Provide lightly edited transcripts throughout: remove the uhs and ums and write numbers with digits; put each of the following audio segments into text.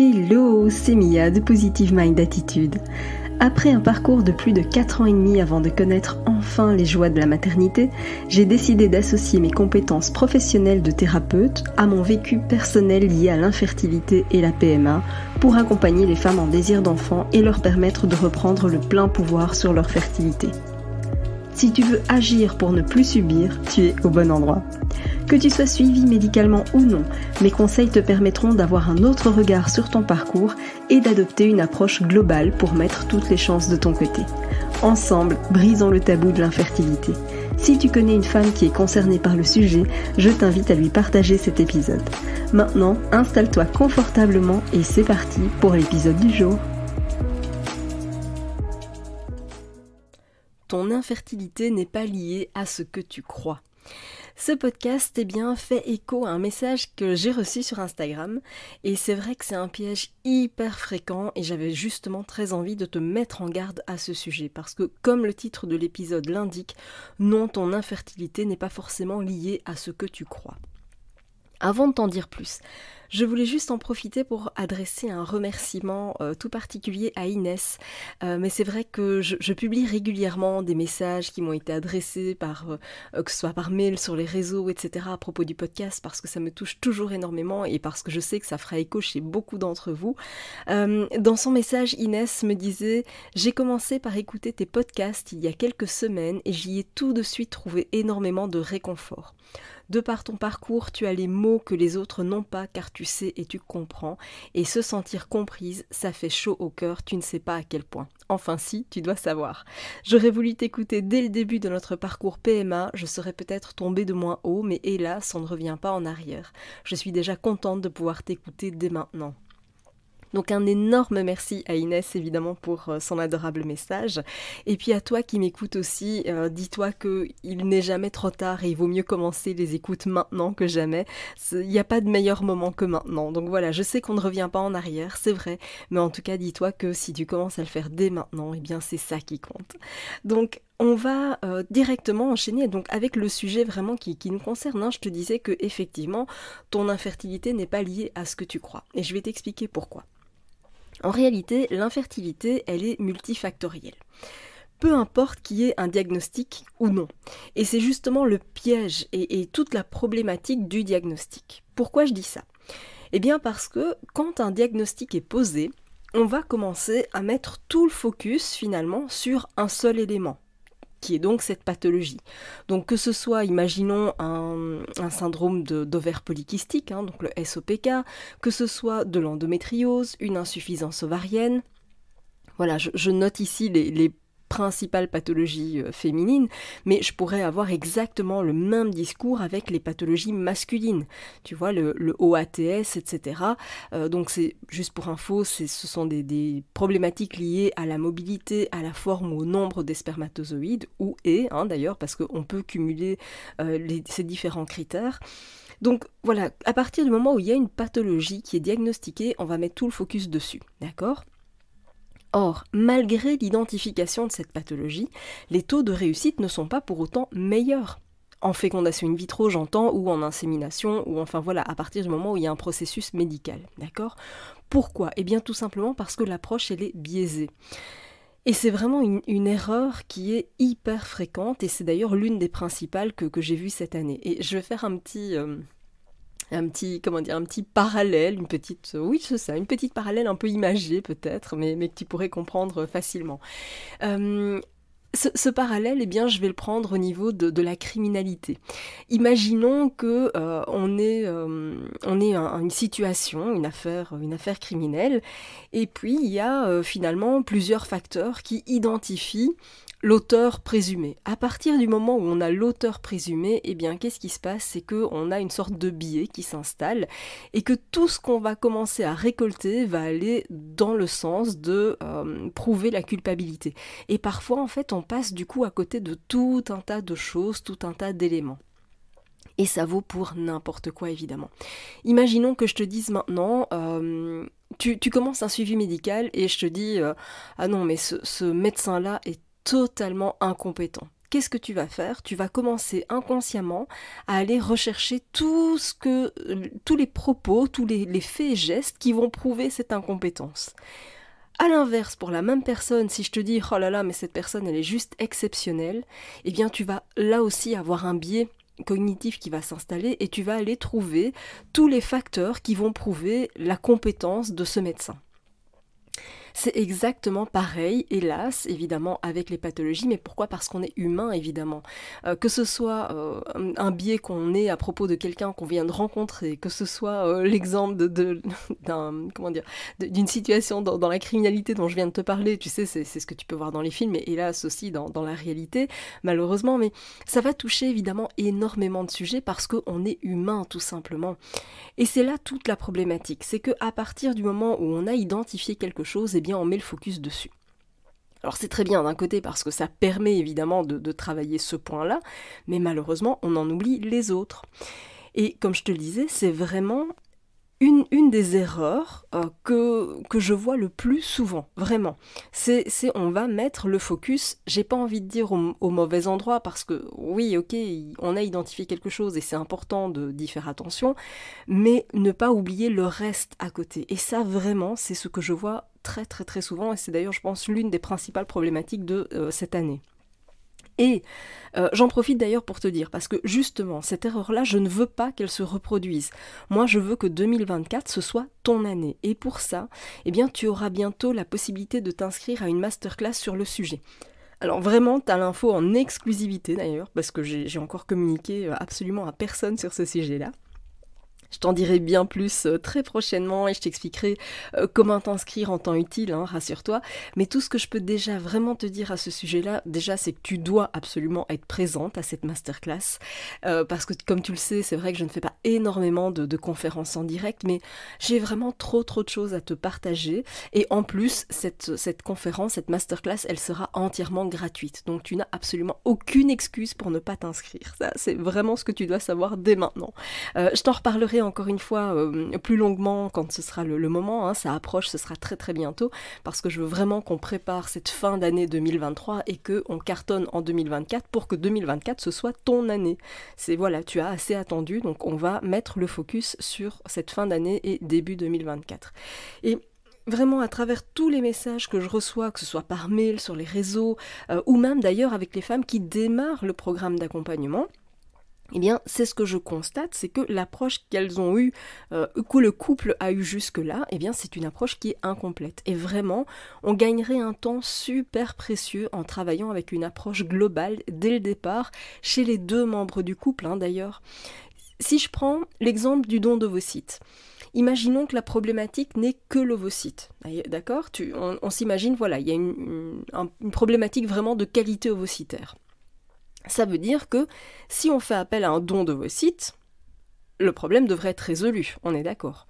Hello, c'est Mia de Positive Mind Attitude. Après un parcours de plus de 4 ans et demi avant de connaître enfin les joies de la maternité, j'ai décidé d'associer mes compétences professionnelles de thérapeute à mon vécu personnel lié à l'infertilité et la PMA pour accompagner les femmes en désir d'enfant et leur permettre de reprendre le plein pouvoir sur leur fertilité. Si tu veux agir pour ne plus subir, tu es au bon endroit. Que tu sois suivi médicalement ou non, mes conseils te permettront d'avoir un autre regard sur ton parcours et d'adopter une approche globale pour mettre toutes les chances de ton côté. Ensemble, brisons le tabou de l'infertilité. Si tu connais une femme qui est concernée par le sujet, je t'invite à lui partager cet épisode. Maintenant, installe-toi confortablement et c'est parti pour l'épisode du jour. Ton infertilité n'est pas liée à ce que tu crois. Ce podcast fait écho à un message que j'ai reçu sur Instagram et c'est vrai que c'est un piège hyper fréquent et j'avais justement très envie de te mettre en garde à ce sujet parce que comme le titre de l'épisode l'indique, non, ton infertilité n'est pas forcément liée à ce que tu crois. Avant de t'en dire plus, je voulais juste en profiter pour adresser un remerciement tout particulier à Inès. Mais c'est vrai que je publie régulièrement des messages qui m'ont été adressés que ce soit par mail, sur les réseaux, etc. à propos du podcast parce que ça me touche toujours énormément et parce que je sais que ça fera écho chez beaucoup d'entre vous. Dans son message, Inès me disait « J'ai commencé par écouter tes podcasts il y a quelques semaines et j'y ai tout de suite trouvé énormément de réconfort. De par ton parcours, tu as les mots que les autres n'ont pas car tu sais et tu comprends. Et se sentir comprise, ça fait chaud au cœur, tu ne sais pas à quel point. Enfin si, tu dois savoir. J'aurais voulu t'écouter dès le début de notre parcours PMA, je serais peut-être tombée de moins haut, mais hélas, on ne revient pas en arrière. Je suis déjà contente de pouvoir t'écouter dès maintenant. » Donc un énorme merci à Inès évidemment pour son adorable message. Et puis à toi qui m'écoutes aussi, dis-toi qu'il n'est jamais trop tard et il vaut mieux commencer les écoutes maintenant que jamais. Il n'y a pas de meilleur moment que maintenant. Donc voilà, je sais qu'on ne revient pas en arrière, c'est vrai. Mais en tout cas, dis-toi que si tu commences à le faire dès maintenant, eh bien c'est ça qui compte. Donc on va directement enchaîner donc avec le sujet vraiment qui nous concerne. Je te disais que effectivement, ton infertilité n'est pas liée à ce que tu crois. Et je vais t'expliquer pourquoi. En réalité, l'infertilité, elle est multifactorielle. Peu importe qu'il y ait un diagnostic ou non. Et c'est justement le piège et toute la problématique du diagnostic. Pourquoi je dis ça ? Eh bien parce que quand un diagnostic est posé, on va commencer à mettre tout le focus finalement sur un seul élément, qui est donc cette pathologie. Donc que ce soit, imaginons, un syndrome d'ovaire polykystique, donc le SOPK, que ce soit de l'endométriose, une insuffisance ovarienne. Voilà, je note ici les principales pathologies féminines, mais je pourrais avoir exactement le même discours avec les pathologies masculines. Tu vois, le OATS, etc. Donc c'est juste pour info, ce sont des problématiques liées à la mobilité, à la forme ou au nombre des spermatozoïdes, d'ailleurs, parce qu'on peut cumuler ces différents critères. Donc voilà, à partir du moment où il y a une pathologie qui est diagnostiquée, on va mettre tout le focus dessus, d'accord ? Or, malgré l'identification de cette pathologie, les taux de réussite ne sont pas pour autant meilleurs. En fécondation in vitro, j'entends, ou en insémination, ou enfin voilà, à partir du moment où il y a un processus médical, d'accord ? Pourquoi ? Eh bien tout simplement parce que l'approche, elle est biaisée. Et c'est vraiment une erreur qui est hyper fréquente, et c'est d'ailleurs l'une des principales que j'ai vues cette année. Et je vais faire un petit parallèle, une petite parallèle un peu imagée peut-être, mais que tu pourrais comprendre facilement. Ce parallèle, eh bien, je vais le prendre au niveau de la criminalité. Imaginons que on est une situation, une affaire criminelle, et puis il y a finalement plusieurs facteurs qui identifient l'auteur présumé. À partir du moment où on a l'auteur présumé, eh bien, qu'est-ce qui se passe ? C'est qu'on a une sorte de biais qui s'installe et que tout ce qu'on va commencer à récolter va aller dans le sens de prouver la culpabilité. Et parfois, en fait, on passe du coup à côté de tout un tas de choses, tout un tas d'éléments. Et ça vaut pour n'importe quoi, évidemment. Imaginons que je te dise maintenant, tu commences un suivi médical et je te dis « Ah non, mais ce médecin-là est totalement incompétent. qu'est-ce que tu vas faire? Tu vas commencer inconsciemment à aller rechercher tous les propos, tous les faits et gestes qui vont prouver cette incompétence. À l'inverse, pour la même personne, si je te dis « Oh là là, mais cette personne, elle est juste exceptionnelle », eh bien tu vas là aussi avoir un biais cognitif qui va s'installer et tu vas aller trouver tous les facteurs qui vont prouver la compétence de ce médecin. C'est exactement pareil, hélas, évidemment, avec les pathologies, mais pourquoi? Parce qu'on est humain, évidemment. Que ce soit un biais qu'on ait à propos de quelqu'un qu'on vient de rencontrer, que ce soit l'exemple d'une situation dans la criminalité dont je viens de te parler, tu sais, c'est ce que tu peux voir dans les films, et hélas aussi dans la réalité, malheureusement, mais ça va toucher évidemment énormément de sujets parce qu'on est humain, tout simplement. Et c'est là toute la problématique, c'est qu'à partir du moment où on a identifié quelque chose, eh bien on met le focus dessus. Alors c'est très bien d'un côté parce que ça permet évidemment de travailler ce point-là, mais malheureusement on en oublie les autres. Et comme je te le disais, c'est vraiment une des erreurs que je vois le plus souvent, vraiment. C'est on va mettre le focus, j'ai pas envie de dire au mauvais endroit, parce que oui, ok, on a identifié quelque chose et c'est important d'y faire attention, mais ne pas oublier le reste à côté. Et ça, vraiment, c'est ce que je vois très très très souvent, et c'est d'ailleurs, je pense, l'une des principales problématiques de cette année. Et j'en profite d'ailleurs pour te dire, parce que justement, cette erreur-là, je ne veux pas qu'elle se reproduise. Moi, je veux que 2024, ce soit ton année. Et pour ça, eh bien, tu auras bientôt la possibilité de t'inscrire à une masterclass sur le sujet. Alors vraiment, tu as l'info en exclusivité d'ailleurs, parce que j'ai encore communiqué absolument à personne sur ce sujet-là. Je t'en dirai bien plus très prochainement et je t'expliquerai comment t'inscrire en temps utile, hein, rassure-toi. Mais tout ce que je peux déjà vraiment te dire à ce sujet-là, déjà, c'est que tu dois absolument être présente à cette masterclass. Parce que, comme tu le sais, c'est vrai que je ne fais pas énormément de conférences en direct, mais j'ai vraiment trop de choses à te partager. Et en plus, cette conférence, cette masterclass, elle sera entièrement gratuite. Donc, tu n'as absolument aucune excuse pour ne pas t'inscrire. Ça, c'est vraiment ce que tu dois savoir dès maintenant. Je t'en reparlerai encore une fois plus longuement quand ce sera le moment, hein, ça approche, ce sera très très bientôt, parce que je veux vraiment qu'on prépare cette fin d'année 2023 et qu'on cartonne en 2024 pour que 2024 ce soit ton année. C'est voilà, tu as assez attendu, donc on va mettre le focus sur cette fin d'année et début 2024. Et vraiment à travers tous les messages que je reçois, que ce soit par mail, sur les réseaux, ou même d'ailleurs avec les femmes qui démarrent le programme d'accompagnement, eh bien, c'est ce que je constate, c'est que l'approche qu'elles ont eue, que le couple a eu jusque-là, eh bien, c'est une approche qui est incomplète. Et vraiment, on gagnerait un temps super précieux en travaillant avec une approche globale dès le départ, chez les deux membres du couple, hein, d'ailleurs. Si je prends l'exemple du don d'ovocytes, imaginons que la problématique n'est que l'ovocyte, d'accord? On s'imagine, voilà, il y a une problématique vraiment de qualité ovocytaire. Ça veut dire que si on fait appel à un don d'ovocytes, le problème devrait être résolu, on est d'accord.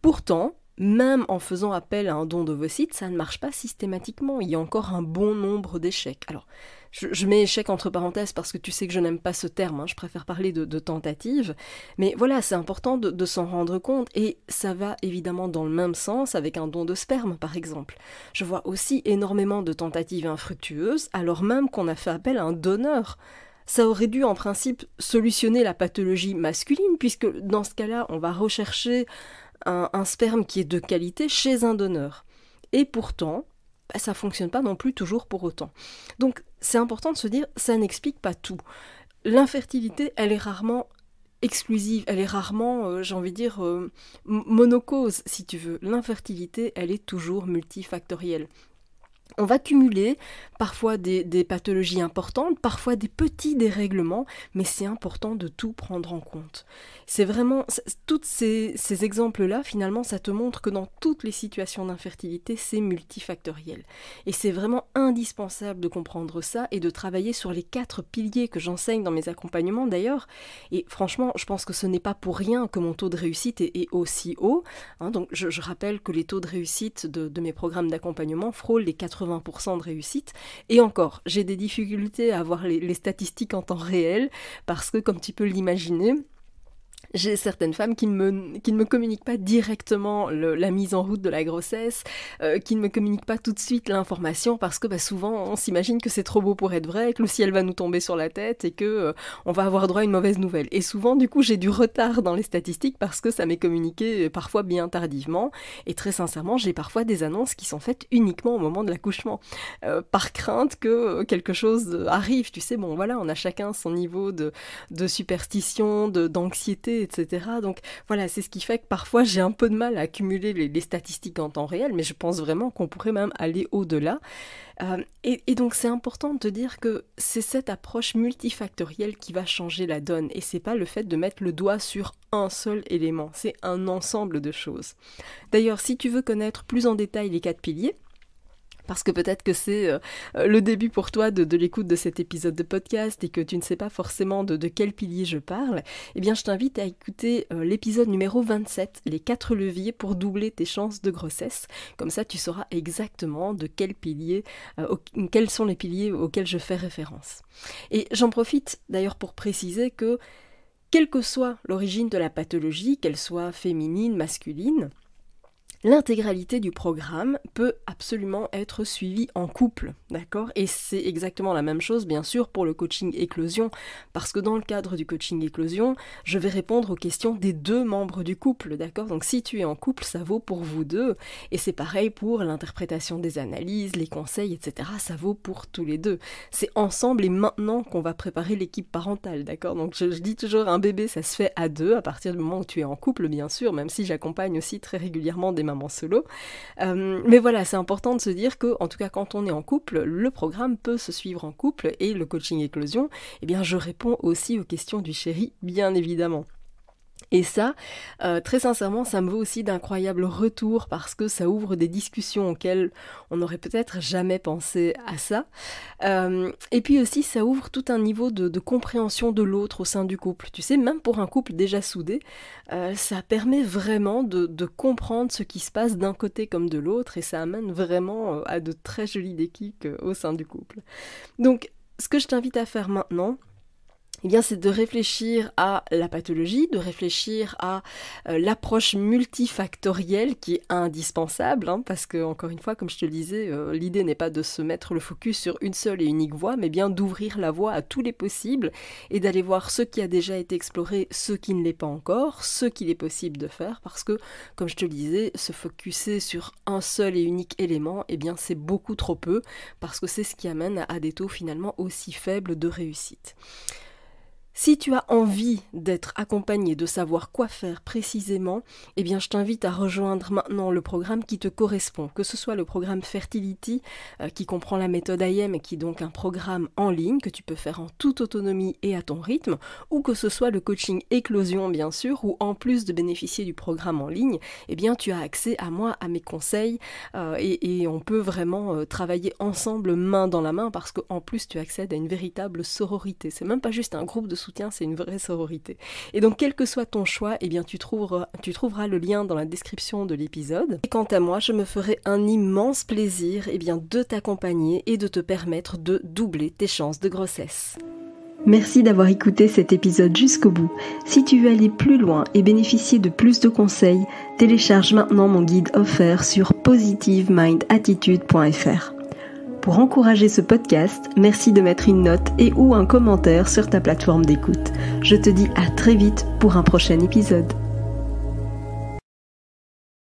Pourtant, même en faisant appel à un don d'ovocytes, ça ne marche pas systématiquement, il y a encore un bon nombre d'échecs. Alors, je mets échec entre parenthèses parce que tu sais que je n'aime pas ce terme, hein, je préfère parler de tentative, mais voilà, c'est important de s'en rendre compte, et ça va évidemment dans le même sens avec un don de sperme par exemple. Je vois aussi énormément de tentatives infructueuses, alors même qu'on a fait appel à un donneur. Ça aurait dû en principe solutionner la pathologie masculine, puisque dans ce cas-là, on va rechercher un sperme qui est de qualité chez un donneur. Et pourtant, ça ne fonctionne pas non plus toujours pour autant. Donc c'est important de se dire, ça n'explique pas tout. L'infertilité, elle est rarement exclusive, elle est rarement, j'ai envie de dire, monocause, si tu veux. L'infertilité, elle est toujours multifactorielle. On va cumuler parfois des pathologies importantes, parfois des petits dérèglements, mais c'est important de tout prendre en compte. C'est vraiment, tous ces exemples-là, finalement, ça te montre que dans toutes les situations d'infertilité, c'est multifactoriel. Et c'est vraiment indispensable de comprendre ça et de travailler sur les 4 piliers que j'enseigne dans mes accompagnements d'ailleurs. Et franchement, je pense que ce n'est pas pour rien que mon taux de réussite est aussi haut. Hein, donc je rappelle que les taux de réussite de mes programmes d'accompagnement frôlent les 80% de réussite. Et encore, j'ai des difficultés à avoir les statistiques en temps réel parce que, comme tu peux l'imaginer, J'ai certaines femmes qui ne me communiquent pas directement la mise en route de la grossesse, qui ne me communiquent pas tout de suite l'information parce que souvent on s'imagine que c'est trop beau pour être vrai, que le ciel va nous tomber sur la tête et que on va avoir droit à une mauvaise nouvelle. Et souvent du coup j'ai du retard dans les statistiques parce que ça m'est communiqué parfois bien tardivement et très sincèrement j'ai parfois des annonces qui sont faites uniquement au moment de l'accouchement par crainte que quelque chose arrive. Tu sais, bon voilà, on a chacun son niveau de superstition, d'anxiété, etc. Donc voilà, c'est ce qui fait que parfois j'ai un peu de mal à accumuler les statistiques en temps réel, mais je pense vraiment qu'on pourrait même aller au-delà. Et donc c'est important de te dire que c'est cette approche multifactorielle qui va changer la donne, et c'est pas le fait de mettre le doigt sur un seul élément, c'est un ensemble de choses. D'ailleurs, si tu veux connaître plus en détail les 4 piliers, parce que peut-être que c'est le début pour toi de l'écoute de cet épisode de podcast et que tu ne sais pas forcément de quel pilier je parle, eh bien je t'invite à écouter l'épisode numéro 27, les 4 leviers pour doubler tes chances de grossesse. Comme ça, tu sauras exactement de quel pilier, quels sont les piliers auxquels je fais référence. Et j'en profite d'ailleurs pour préciser que, quelle que soit l'origine de la pathologie, qu'elle soit féminine, masculine, l'intégralité du programme peut absolument être suivie en couple, d'accord ? Et c'est exactement la même chose, bien sûr, pour le coaching éclosion, parce que dans le cadre du coaching éclosion, je vais répondre aux questions des 2 membres du couple, d'accord ? Donc si tu es en couple, ça vaut pour vous 2, et c'est pareil pour l'interprétation des analyses, les conseils, etc., ça vaut pour tous les 2. C'est ensemble et maintenant qu'on va préparer l'équipe parentale, d'accord ? Donc je dis toujours, un bébé, ça se fait à 2, à partir du moment où tu es en couple, bien sûr, même si j'accompagne aussi très régulièrement des mamans solo. Mais voilà, c'est important de se dire que, en tout cas quand on est en couple, le programme peut se suivre en couple, et le coaching éclosion, eh bien je réponds aussi aux questions du chéri, bien évidemment. Et ça, très sincèrement, ça me vaut aussi d'incroyables retours parce que ça ouvre des discussions auxquelles on n'aurait peut-être jamais pensé à ça. Et puis aussi, ça ouvre tout un niveau de compréhension de l'autre au sein du couple. Tu sais, même pour un couple déjà soudé, ça permet vraiment de comprendre ce qui se passe d'un côté comme de l'autre, et ça amène vraiment à de très jolis déclics au sein du couple. Donc, ce que je t'invite à faire maintenant, eh bien, c'est de réfléchir à la pathologie, de réfléchir à l'approche multifactorielle qui est indispensable, parce que, encore une fois, comme je te le disais, l'idée n'est pas de se mettre le focus sur une seule et unique voie, mais bien d'ouvrir la voie à tous les possibles et d'aller voir ce qui a déjà été exploré, ce qui ne l'est pas encore, ce qu'il est possible de faire, parce que, comme je te le disais, se focuser sur un seul et unique élément, eh bien, c'est beaucoup trop peu, parce que c'est ce qui amène à des taux finalement aussi faibles de réussite. Si tu as envie d'être accompagné, de savoir quoi faire précisément, eh bien je t'invite à rejoindre maintenant le programme qui te correspond, que ce soit le programme Fertility qui comprend la méthode IM et qui est donc un programme en ligne que tu peux faire en toute autonomie et à ton rythme, ou que ce soit le coaching éclosion bien sûr, où en plus de bénéficier du programme en ligne, eh bien tu as accès à moi, à mes conseils et on peut vraiment travailler ensemble main dans la main parce qu'en plus tu accèdes à une véritable sororité. C'est même pas juste un groupe de soutien, c'est une vraie sororité. Et donc quel que soit ton choix, eh bien tu trouveras le lien dans la description de l'épisode. Et quant à moi, je me ferai un immense plaisir de t'accompagner et de te permettre de doubler tes chances de grossesse. Merci d'avoir écouté cet épisode jusqu'au bout. Si tu veux aller plus loin et bénéficier de plus de conseils, télécharge maintenant mon guide offert sur positivemindattitude.fr. Pour encourager ce podcast, merci de mettre une note et ou un commentaire sur ta plateforme d'écoute. Je te dis à très vite pour un prochain épisode.